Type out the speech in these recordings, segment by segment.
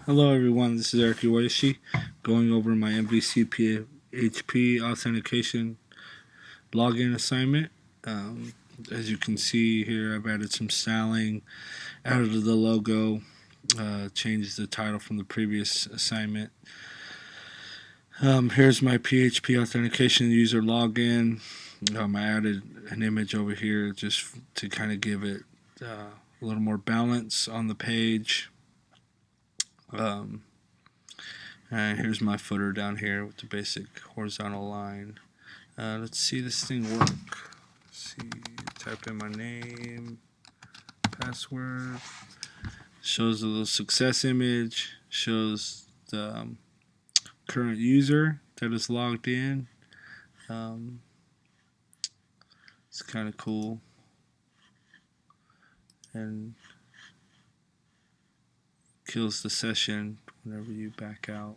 Hello everyone, this is Eric Iwashi going over my MVC PHP Authentication Login assignment. As you can see here, I've added some styling, added the logo, changed the title from the previous assignment. Here's my PHP Authentication user login. I added an image over here just to kind of give it a little more balance on the page. And here's my footer down here with the basic horizontal line. Let's see this thing work. Let's see, type in my name, password. Shows a little success image. Shows the current user that is logged in. It's kind of cool. And kills the session whenever you back out.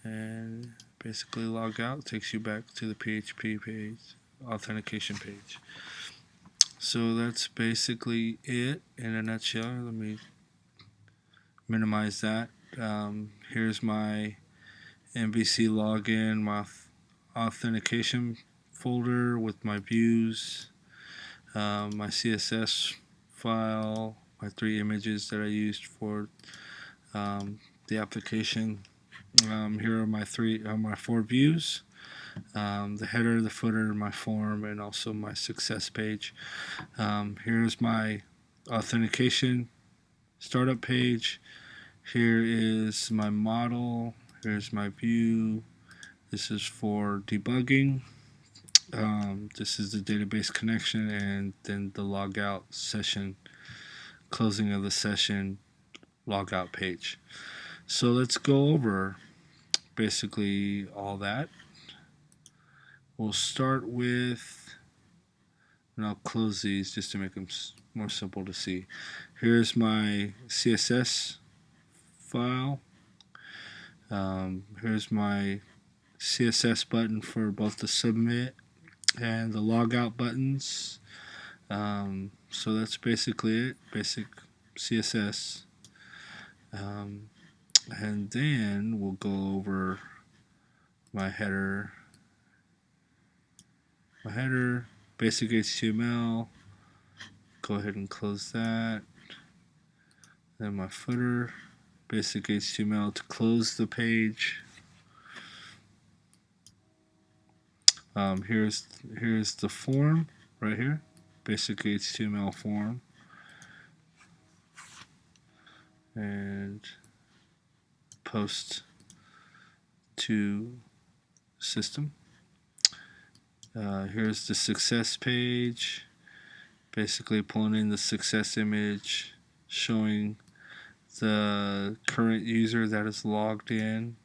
And basically log out, takes you back to the PHP page, authentication page. So that's basically it in a nutshell. Let me minimize that. Here's my MVC login, my authentication folder with my views, my CSS file, my 3 images that I used for the application. Here are my 4 views. The header, the footer, my form, and also my success page. Here's my authentication startup page. Here is my model. Here's my view. This is for debugging. This is the database connection, and then the logout session, closing of the session logout page. So let's go over basically all that. We'll start with, and I'll close these just to make them more simple to see. Here's my CSS file. Here's my CSS button for both the submit and the logout buttons. So that's basically it, basic CSS. And then we'll go over my header, basic HTML. Go ahead and close that. Then my footer, basic HTML to close the page. Here's the form right here, basic HTML form, and post to system. Here's the success page, basically pulling in the success image, showing the current user that is logged in.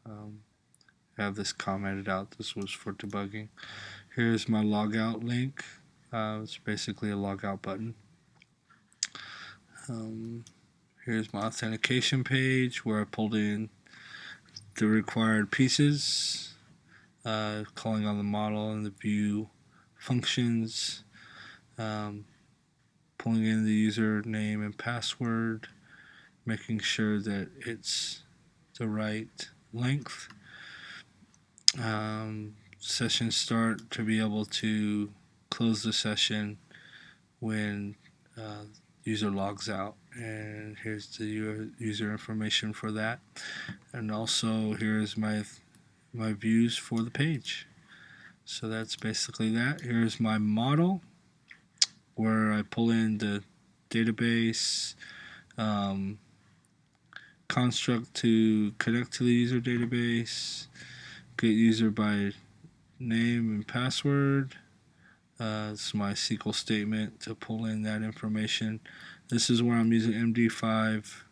I have this commented out. This was for debugging. Here's my logout link. It's basically a logout button. Here's my authentication page where I pulled in the required pieces, calling on the model and the view functions, pulling in the username and password, making sure that it's the right length. Session start to be able to close the session when user logs out, and here's the user information for that. And also here's my views for the page. So that's basically that. Here's my model where I pull in the database construct to connect to the user database, get user by name and password. This is my SQL statement to pull in that information. This is where I'm using MD5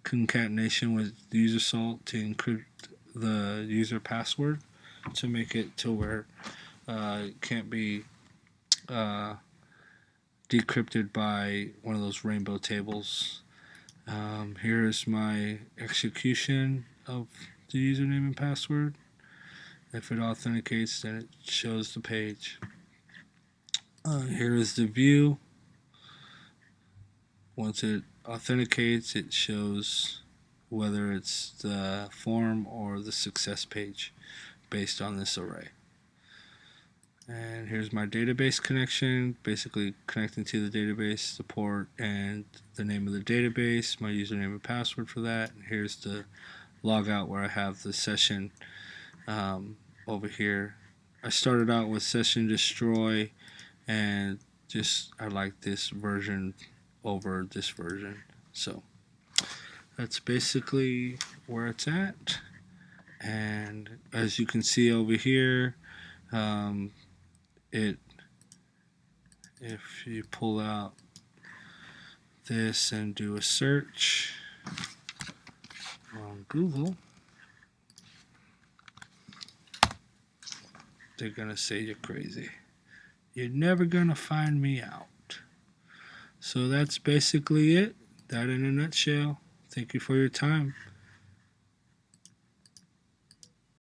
concatenation with user salt to encrypt the user password to make it to where it can't be decrypted by one of those rainbow tables. Here's my execution of the username and password. If it authenticates, then it shows the page. Here is the view. Once it authenticates, it shows whether it's the form or the success page based on this array. And here's my database connection, basically connecting to the database, the port, and the name of the database, my username and password for that. And here's the logout where I have the session over here. I started out with session destroy, and I like this version over this version. So that's basically where it's at. And as you can see over here, if you pull out this and do a search on Google, they're gonna say you're crazy. You're never gonna find me out. So that's basically it. That in a nutshell. Thank you for your time.